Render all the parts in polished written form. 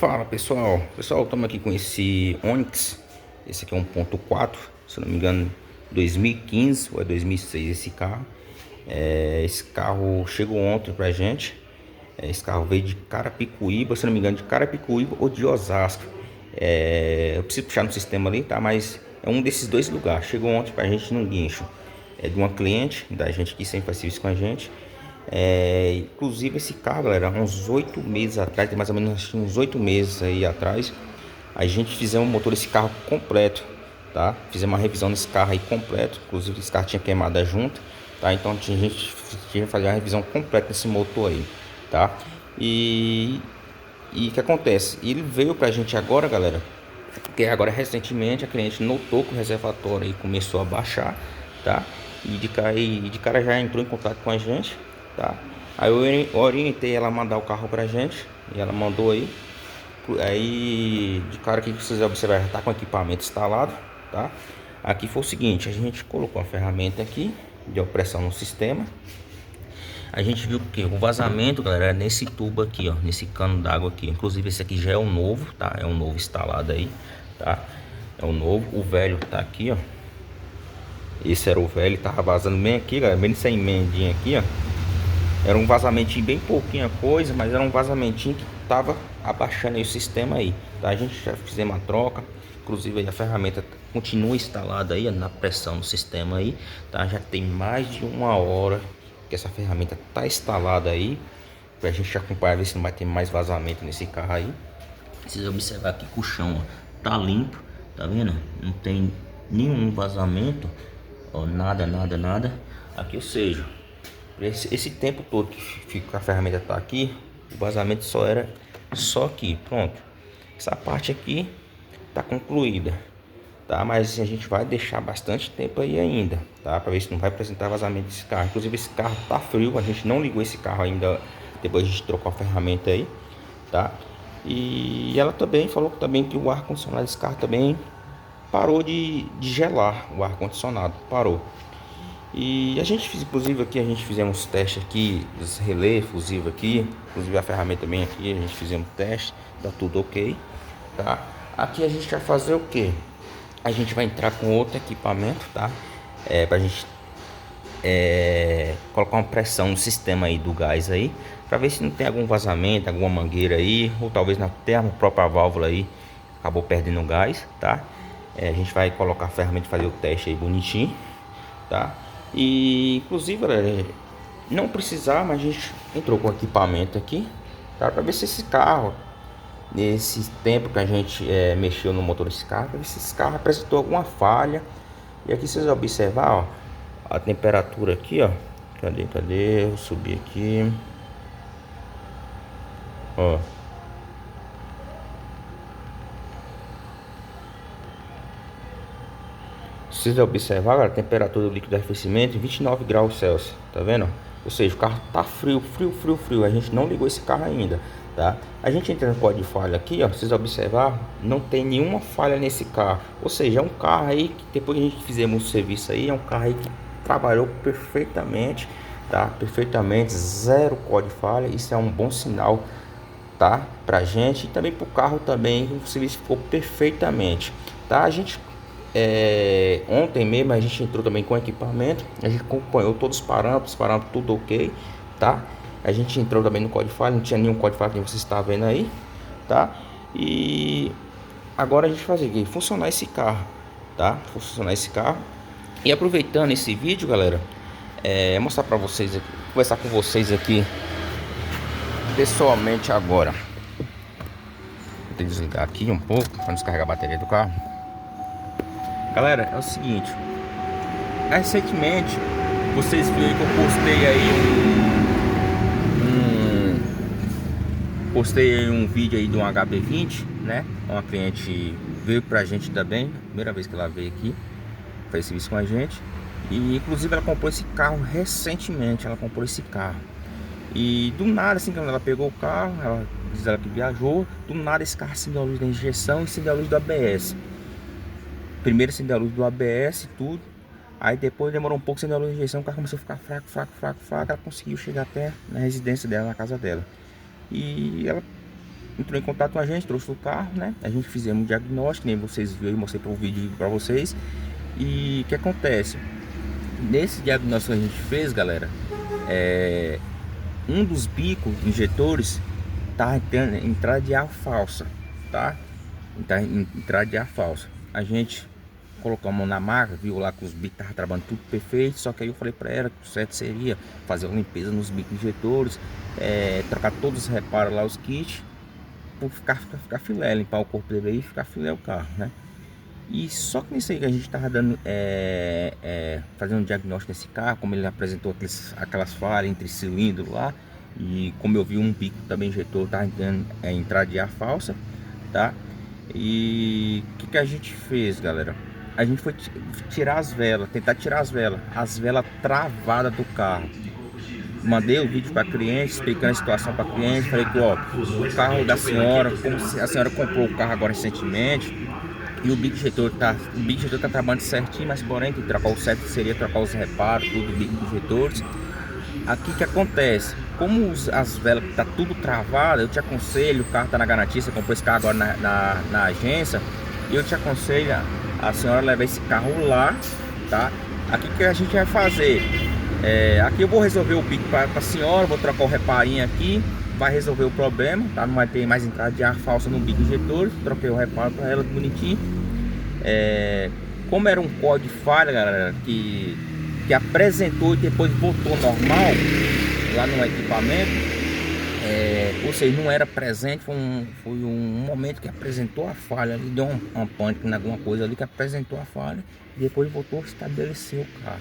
Fala pessoal, estamos aqui com esse Onix. Esse aqui é 1.4, se não me engano 2015 ou é 2006 esse carro. Esse carro chegou ontem pra gente. Esse carro veio de Carapicuíba, se não me engano, de Carapicuíba ou de Osasco. Eu preciso puxar no sistema ali, tá? Mas é um desses dois lugares. Chegou ontem pra gente no guincho. É de uma cliente da gente que sempre faz serviço com a gente. Inclusive esse carro, galera, uns 8 meses atrás, tem mais ou menos uns 8 meses aí atrás, a gente fizemos o motor desse carro completo, tá? Fizemos uma revisão desse carro aí completo, inclusive esse carro tinha queimado a junta, tá? Então a gente tinha que fazer uma revisão completa desse motor aí, tá? E o que acontece? Ele veio pra gente agora, galera, porque agora recentemente a cliente notou que o reservatório aí começou a baixar, tá? E de cara já entrou em contato com a gente, tá? Aí eu orientei ela a mandar o carro pra gente e ela mandou aí. Aí de cara que vocês observar já tá com o equipamento instalado, tá? Aqui foi o seguinte, a gente colocou a ferramenta aqui, deu pressão no sistema. A gente viu que o vazamento, galera, é nesse tubo aqui, ó, nesse cano d'água aqui. Inclusive esse aqui já é o novo, tá? É um novo instalado aí, tá? É o novo, o velho tá aqui, ó. Esse era o velho, tava vazando bem aqui, galera, bem nessa emendinha aqui, ó. Era um vazamentinho bem pouquinha coisa, mas era um vazamentinho que tava abaixando aí o sistema aí, tá? A gente já fizemos a troca, inclusive aí a ferramenta continua instalada aí, ó, na pressão do sistema aí, tá? Já tem mais de uma hora que essa ferramenta tá instalada aí, pra gente acompanhar, ver se não vai ter mais vazamento nesse carro aí. Vocês observar aqui que o chão, ó, tá limpo, tá vendo? Não tem nenhum vazamento, ó, nada. Aqui, ou seja, esse tempo todo que a ferramenta tá aqui, o vazamento só era só aqui, pronto. Essa parte aqui tá concluída, tá? Mas a gente vai deixar bastante tempo aí ainda, tá? Para ver se não vai apresentar vazamento desse carro. Inclusive esse carro tá frio, a gente não ligou esse carro ainda, depois a gente trocou a ferramenta aí, tá? E ela também falou também que o ar condicionado desse carro também parou de gelar, o ar condicionado parou. E a gente fez, inclusive aqui a gente fizemos teste aqui dos relé fusível aqui, inclusive a ferramenta também aqui, a gente fizemos teste, tá tudo ok, tá? Aqui a gente vai fazer o que? A gente vai entrar com outro equipamento, tá? Pra gente colocar uma pressão no sistema aí do gás aí, para ver se não tem algum vazamento, alguma mangueira aí, ou talvez até a própria válvula aí acabou perdendo o gás, tá? A gente vai colocar a ferramenta e fazer o teste aí bonitinho, tá? E inclusive, galera, não precisar, mas a gente entrou com o equipamento aqui, tá? Para ver se esse carro, nesse tempo que a gente mexeu no motor desse carro, para ver se esse carro apresentou alguma falha. E aqui vocês observar, ó, a temperatura aqui, ó. Cadê? Vou subir aqui. Ó. Se vocês observar, a temperatura do líquido de arrefecimento 29 graus Celsius, tá vendo? Ou seja, o carro tá frio. A gente não ligou esse carro ainda, tá? A gente entra no código de falha aqui, ó. Vocês observar, não tem nenhuma falha nesse carro. Ou seja, é um carro aí que depois que a gente fizemos o serviço aí, é um carro aí que trabalhou perfeitamente, tá? Perfeitamente, zero código de falha. Isso é um bom sinal, tá? Pra gente e também pro carro também, o serviço ficou perfeitamente, tá? A gente ontem mesmo a gente entrou também com equipamento, a gente acompanhou todos os parâmetros tudo ok, tá? A gente entrou também no código de falha, não tinha nenhum código de falha que você está vendo aí, tá? E agora a gente vai fazer aqui, funcionar esse carro, tá? Funcionar esse carro. E aproveitando esse vídeo, galera, mostrar para vocês aqui, conversar com vocês aqui pessoalmente agora. Vou ter que desligar aqui um pouco para descarregar a bateria do carro. Galera, é o seguinte, recentemente vocês viram que eu postei aí um vídeo aí de um HP20, né? Uma cliente veio pra gente também, primeira vez que ela veio aqui, fez serviço com a gente. E inclusive ela comprou esse carro recentemente, ela comprou esse carro. E do nada, assim, quando ela pegou o carro, ela diz ela que viajou, do nada esse carro acendeu a luz da injeção e acendeu a luz do ABS. Primeiro acendeu a luz do ABS e tudo. Aí depois demorou um pouco, acendeu a luz da injeção, o carro começou a ficar fraco. Ela conseguiu chegar até na residência dela, na casa dela. E ela entrou em contato com a gente, trouxe o carro, né? A gente fizemos um diagnóstico, nem vocês viram, eu mostrei para o vídeo para vocês. E o que acontece? Nesse diagnóstico que a gente fez, galera, um dos bicos injetores tá tendo entrada de ar falsa, tá? Tá entrada de ar falsa. A gente colocou a mão na máquina, viu lá que os bicos estavam trabalhando tudo perfeito. Só que aí eu falei para ela que o certo seria fazer uma limpeza nos bicos injetores, trocar todos os reparos lá, os kits, por ficar filé, limpar o corpo dele aí e ficar filé o carro, né? E só que nisso aí que a gente tava dando, fazendo um diagnóstico nesse carro, como ele apresentou aquelas falhas entre cilindros lá, e como eu vi um bico também injetor, tá entrando entrada de ar falsa, tá? E o que a gente fez, galera? A gente foi tirar as velas, tentar tirar as velas travadas do carro. Mandei o vídeo para cliente, explicando a situação para cliente. Falei que ó, o carro da senhora, como a senhora comprou o carro agora recentemente, e o bico injetor tá trabalhando certinho, mas porém que trocar o certo seria trocar os reparos, tudo, bico injetores. Aqui que acontece, como as velas tá tudo travado, eu te aconselho, o carro tá na garantia, você comprou esse carro agora na agência, e eu te aconselho a senhora levar esse carro lá, tá? Aqui que a gente vai fazer, aqui eu vou resolver o bico para a senhora, vou trocar o reparinho aqui, vai resolver o problema, tá? Não vai ter mais entrada de ar falsa no bico injetor, troquei o reparo para ela bonitinho. Como era um código de falha, galera, que apresentou e depois voltou normal lá no equipamento, ou seja, não era presente, foi um momento que apresentou a falha ali, deu um pânico em alguma coisa ali que apresentou a falha e depois voltou a estabelecer o carro,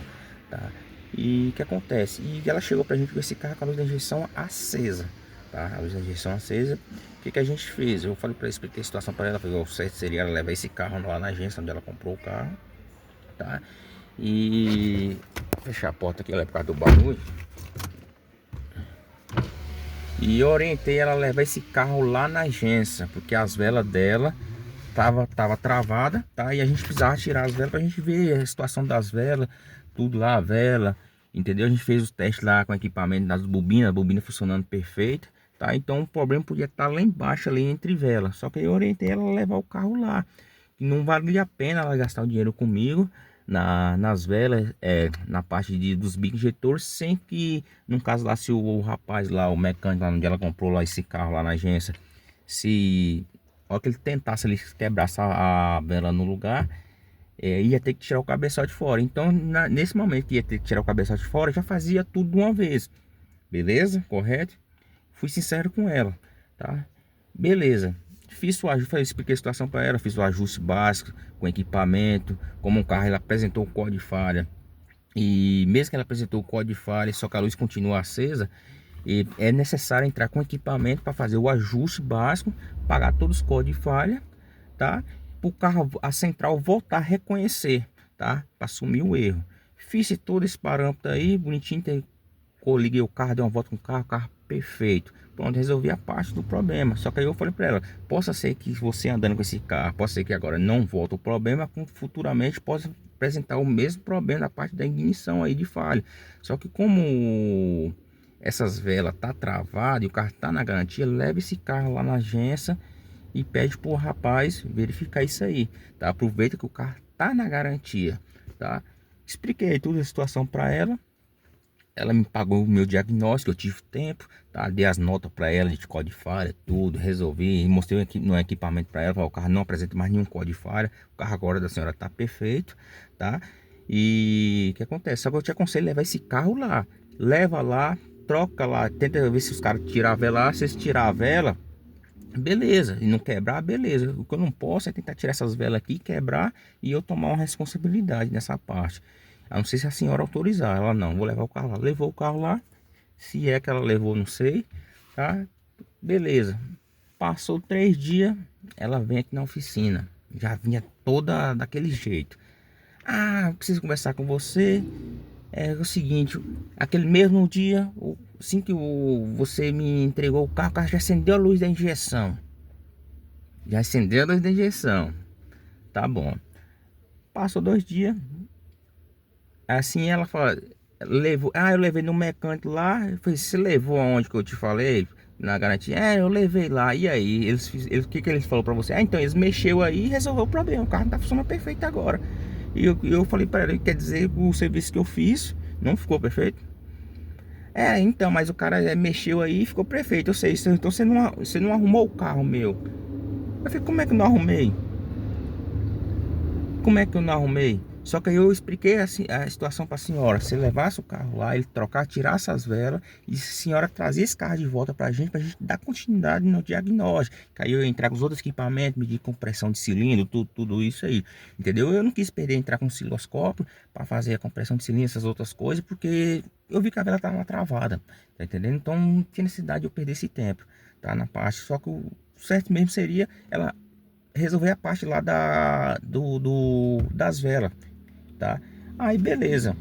tá? E o que acontece? E ela chegou pra gente com esse carro com a luz da injeção acesa, tá? A luz da injeção acesa. O que a gente fez? Eu falei para ela, expliquei a situação para ela, falei, o certo seria ela levar esse carro lá na agência onde ela comprou o carro, tá? E vou fechar a porta aqui, ela é por causa do barulho. E eu orientei ela a levar esse carro lá na agência, porque as velas dela tava travada, tá? E a gente precisava tirar as velas pra gente ver a situação das velas, tudo lá, a vela, entendeu? A gente fez os testes lá com o equipamento das bobinas, a bobina funcionando perfeito, tá? Então o problema podia estar lá embaixo, ali entre velas. Só que eu orientei ela a levar o carro lá. E não valia a pena ela gastar o dinheiro comigo nas velas, na parte dos bicos injetores, sem que, no caso lá, se o rapaz lá, o mecânico lá onde ela comprou lá esse carro lá na agência, se a hora que ele tentasse ele quebrasse a vela no lugar, ia ter que tirar o cabeçote fora. Então nesse momento que ia ter que tirar o cabeçote fora, já fazia tudo de uma vez, beleza? Correto? Fui sincero com ela, tá? Beleza. Fiz o ajuste, expliquei a situação para ela, fiz o ajuste básico com equipamento, como um carro ela apresentou o código de falha. E mesmo que ela apresentou o código de falha, só que a luz continua acesa, e é necessário entrar com equipamento para fazer o ajuste básico, pagar todos os códigos de falha, tá? Para o carro, a central voltar a reconhecer, tá? Para assumir o erro. Fiz todo esse parâmetro aí, bonitinho, liguei o carro, dei uma volta com o carro perfeito. Pronto, resolvi a parte do problema. Só que aí eu falei para ela, possa ser que você andando com esse carro, possa ser que agora não volte o problema, futuramente possa apresentar o mesmo problema na parte da ignição aí de falha. Só que como essas velas tá travadas e o carro tá na garantia, leve esse carro lá na agência e pede pro rapaz verificar isso aí, tá? Aproveita que o carro tá na garantia, tá? Expliquei toda a situação para ela. Ela me pagou o meu diagnóstico, eu tive tempo, tá? Dei as notas para ela de código de falha, tudo, resolvi, mostrei no equipamento para ela, o carro não apresenta mais nenhum código de falha, o carro agora da senhora tá perfeito, tá? E o que acontece? Só que eu te aconselho a levar esse carro lá, leva lá, troca lá, tenta ver se os caras tiram a vela lá, se eles tirar a vela, beleza, e não quebrar, beleza. O que eu não posso é tentar tirar essas velas aqui, quebrar e eu tomar uma responsabilidade nessa parte. A não ser se a senhora autorizar. Ela não, vou levar o carro lá. Levou o carro lá. Se é que ela levou, não sei, tá? Beleza. Passou 3 dias, ela vem aqui na oficina. Já vinha toda daquele jeito. Ah, preciso conversar com você. É o seguinte, aquele mesmo dia, assim que você me entregou o carro já acendeu a luz da injeção. Já acendeu a luz da injeção. Tá bom. Passou 2 dias. Assim ela fala, levou, eu levei no mecânico lá. Eu falei, você levou aonde que eu te falei? na garantia. Eu levei lá. E aí, o que eles falaram pra você? Então eles mexeu aí e resolveu o problema. O carro não tá funcionando perfeito agora. E eu falei pra ele, quer dizer, o serviço que eu fiz não ficou perfeito? Então, mas o cara mexeu aí e ficou perfeito. Eu sei, então você não arrumou o carro meu. Eu falei, como é que eu não arrumei? Como é que eu não arrumei? Só que aí eu expliquei assim, a situação para a senhora. Se levasse o carro lá, ele trocar, tirasse as velas, e a senhora trazia esse carro de volta para a gente dar continuidade no diagnóstico. Que aí eu ia entrar com os outros equipamentos, medir compressão de cilindro, tudo isso aí. Entendeu? Eu não quis perder entrar com o osciloscópio para fazer a compressão de cilindro, essas outras coisas, porque eu vi que a vela estava travada. Tá entendendo? Então não tinha necessidade de eu perder esse tempo, tá? Na parte. Só que o certo mesmo seria ela resolver a parte lá das velas, tá? Aí beleza.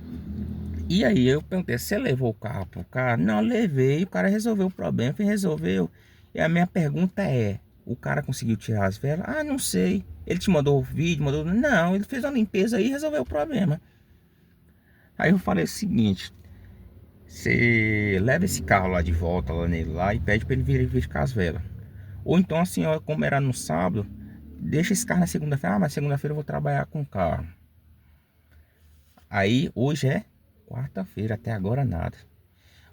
E aí eu perguntei, você levou o carro pro cara? Não, levei, o cara resolveu o problema, resolveu. E a minha pergunta é, o cara conseguiu tirar as velas? Ah, não sei. Ele te mandou o vídeo, mandou... Não, ele fez uma limpeza aí e resolveu o problema. Aí eu falei o seguinte, você leva esse carro lá de volta lá nele lá e pede para ele vir verificar as velas. Ou então a senhora, como era no sábado, deixa esse carro na segunda-feira. Ah, mas segunda-feira eu vou trabalhar com o carro. Aí hoje é quarta-feira, até agora nada.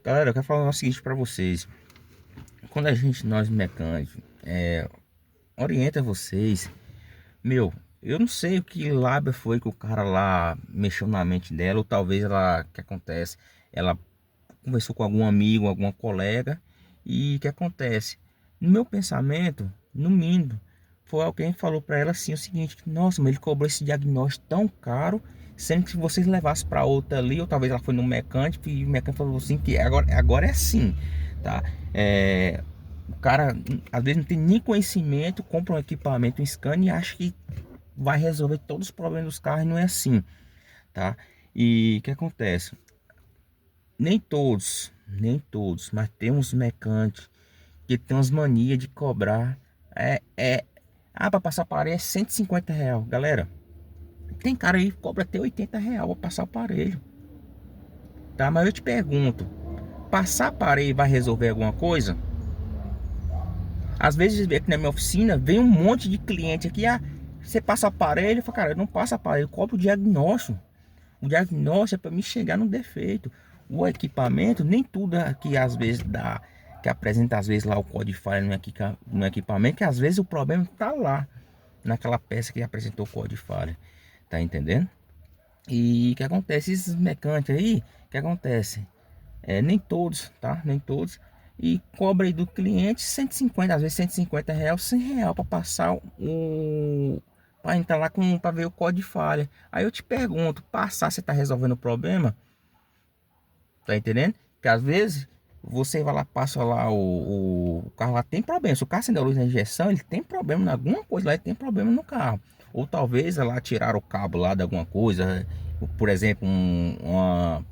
Galera, eu quero falar o seguinte para vocês. Quando nós mecânicos, orienta vocês. Meu, eu não sei o que lábia foi que o cara lá mexeu na mente dela. Ou talvez ela, o que acontece? Ela conversou com algum amigo, alguma colega. E o que acontece? No meu pensamento, no mínimo, foi alguém que falou para ela assim o seguinte: nossa, mas ele cobrou esse diagnóstico tão caro, sendo que se vocês levassem para outra ali, ou talvez ela foi no mecânico e o mecânico falou assim que agora é assim, tá? O cara às vezes não tem nem conhecimento, compra um equipamento, um scan e acha que vai resolver todos os problemas dos carros, e não é assim, tá? E o que acontece? Nem todos, mas tem uns mecânicos que tem umas manias de cobrar. Para passar aparelho é R$ 150, galera. Tem cara aí que cobra até R$ 80 para passar aparelho, tá? Mas eu te pergunto, passar aparelho vai resolver alguma coisa? Às vezes aqui na minha oficina vem um monte de cliente aqui. Você passa aparelho? Eu falo, cara, eu não passo aparelho, eu cobro o diagnóstico. O diagnóstico é para me chegar no defeito. O equipamento, nem tudo aqui às vezes dá, que apresenta às vezes lá o código de falha no equipamento, que às vezes o problema tá lá naquela peça que apresentou o código de falha, tá entendendo? E o que acontece, esses mecânicos aí, o que acontece? Nem todos, tá? Nem todos. E cobra aí do cliente 150, às vezes R$ 150, R$ 100 para passar para entrar lá para ver o código de falha. Aí eu te pergunto, passar, você tá resolvendo o problema? Tá entendendo? Que às vezes você vai lá, passa lá, o carro lá tem problema. Se o carro acendeu a luz na injeção, ele tem problema em alguma coisa lá, ele tem problema no carro. Ou talvez lá tiraram o cabo lá de alguma coisa, por exemplo,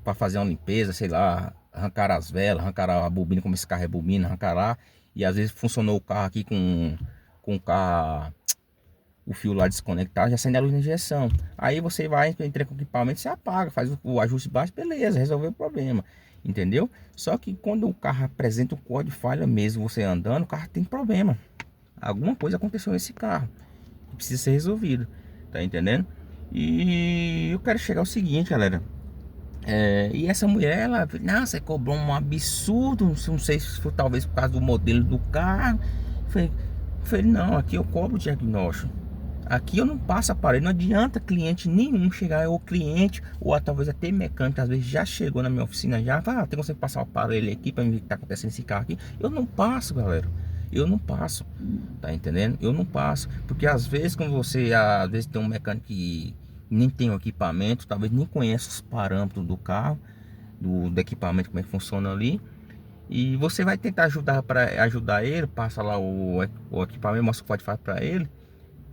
para fazer uma limpeza, sei lá, arrancar as velas, arrancar a bobina, como esse carro é bobina, arrancar lá. E às vezes funcionou o carro aqui com o carro, o fio lá desconectado, já acende a luz na injeção. Aí você vai, entra com o equipamento, você apaga, faz o ajuste baixo, beleza, resolveu o problema. Entendeu? Só que quando o carro apresenta o código de falha mesmo, você andando, o carro tem problema. Alguma coisa aconteceu nesse carro que precisa ser resolvido. Tá entendendo? E eu quero chegar ao seguinte, galera. E essa mulher, ela, nossa, cobrou um absurdo. Não sei se foi talvez por causa do modelo do carro. Falei, não, aqui eu cobro o diagnóstico. Aqui eu não passo aparelho, não adianta cliente nenhum chegar, ou cliente, ou talvez até mecânico, às vezes já chegou na minha oficina, já tem como você passar o aparelho aqui para ver o que está acontecendo nesse carro aqui. Eu não passo, galera, eu não passo, tá entendendo? Eu não passo, porque às vezes quando você, às vezes tem um mecânico que nem tem o equipamento, talvez nem conhece os parâmetros do carro, do equipamento, como é que funciona ali. E você vai tentar ajudar ele, passa lá o equipamento, mostra o código de falha para ele.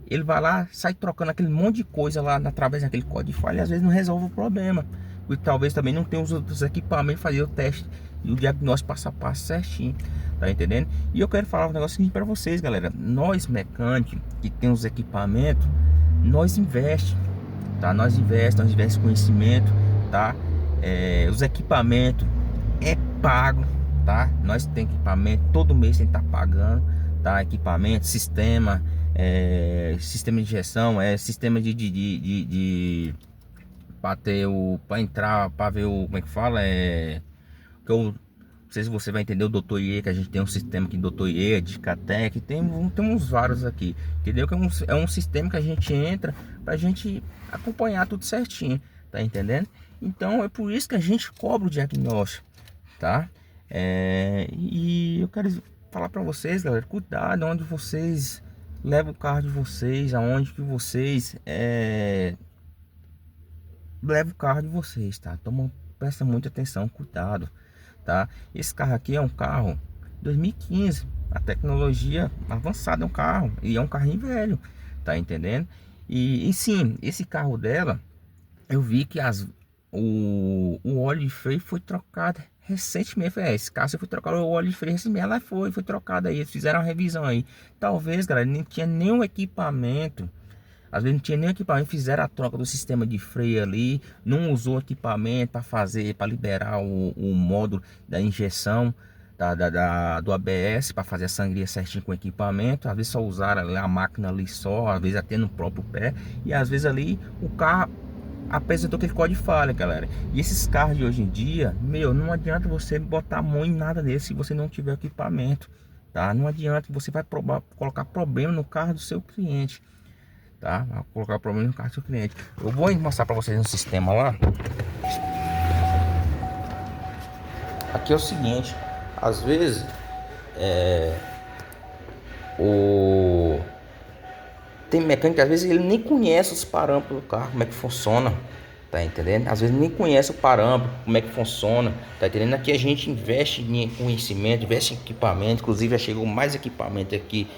Ele vai lá, sai trocando aquele monte de coisa lá através daquele código de falha e às vezes não resolve o problema. E talvez também não tenha os outros equipamentos fazer o teste e o diagnóstico passo a passo certinho, tá entendendo? E eu quero falar um negócio seguinte para vocês, galera. Nós mecânicos que tem os equipamentos, nós investe, tá? Nós investe conhecimento, tá? Os equipamentos é pago, tá? Nós tem equipamento, todo mês tem que estar pagando, tá? Equipamento, sistema, sistema de injeção, sistema de para ter o, para entrar, para ver o, como é que fala, que eu não sei se você vai entender o Doutor IE, que a gente tem um sistema aqui, Doutor IE, Discatec, tem uns vários aqui, entendeu? Que é um sistema que a gente entra pra gente acompanhar tudo certinho, tá entendendo? Então é por isso que a gente cobra o diagnóstico, tá? E eu quero falar pra vocês, galera, cuidado onde vocês levam o carro de vocês, aonde que vocês levam o carro de vocês, tá? Presta muita atenção, cuidado, tá? Esse carro aqui é um carro 2015, a tecnologia avançada é um carro, e é um carrinho velho, tá entendendo? E sim, esse carro dela, eu vi que o óleo de freio foi trocado recentemente. Esse carro foi trocado o óleo de freio recentemente, ela foi trocado aí, eles fizeram uma revisão aí. Talvez, galera, não tinha nenhum equipamento. Às vezes não tinha nem equipamento, fizeram a troca do sistema de freio ali, não usou equipamento para fazer, para liberar o módulo da injeção do ABS, para fazer a sangria certinho com o equipamento. Às vezes só usaram ali a máquina ali só, às vezes até no próprio pé, e às vezes ali o carro apresentou aquele código de falha, galera. E esses carros de hoje em dia, não adianta você botar a mão em nada desse se você não tiver equipamento, tá? Não adianta, você vai colocar problema no carro do seu cliente, tá? Vou colocar o problema no carro do seu cliente. Eu vou mostrar para vocês um sistema lá. Aqui é o seguinte, às vezes tem mecânico que às vezes ele nem conhece os parâmetros do carro, como é que funciona, tá entendendo? Às vezes nem conhece o parâmetro, como é que funciona, tá entendendo? Aqui a gente investe em conhecimento, investe em equipamento, inclusive já chegou mais equipamento aqui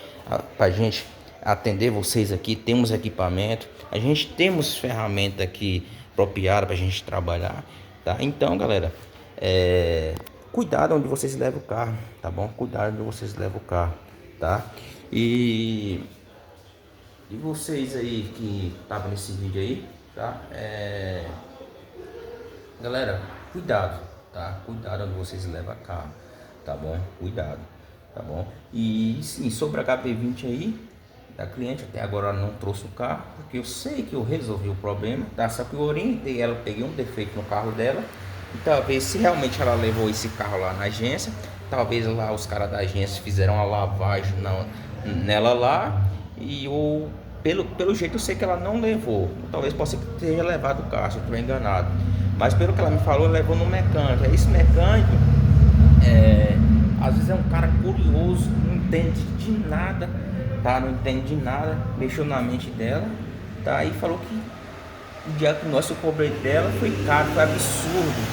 pra gente atender vocês aqui. Temos equipamento, a gente temos ferramenta aqui apropriada pra gente trabalhar, tá? Então, galera, cuidado onde vocês levam o carro, tá bom? Cuidado onde vocês levam o carro, tá? E vocês aí que estavam nesse vídeo aí, tá? Galera, cuidado, tá? Cuidado onde vocês levam a carro, tá bom? Cuidado, tá bom? E sim, sobre a HB20 aí, da cliente, até agora ela não trouxe o carro, porque eu sei que eu resolvi o problema, tá? Só que eu orientei ela, peguei um defeito no carro dela, e talvez se realmente ela levou esse carro lá na agência, talvez lá os caras da agência fizeram uma lavagem nela lá, e pelo jeito eu sei que ela não levou, talvez possa ter levado o carro, se eu estiver enganado, mas pelo que ela me falou, levou no mecânico. Esse mecânico às vezes é um cara curioso, não entende de nada, tá? Não entende de nada, mexeu na mente dela, tá? E falou que o diagnóstico que eu cobrei dela foi caro, foi absurdo,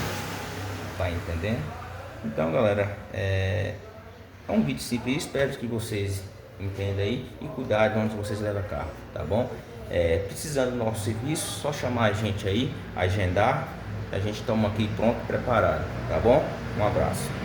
tá entendendo? Então, galera, é um vídeo simples, espero que vocês entendam aí e cuidado onde vocês levam carro, tá bom? Precisando do nosso serviço, só chamar a gente aí, agendar, a gente estamos aqui pronto, preparado, tá bom? Um abraço.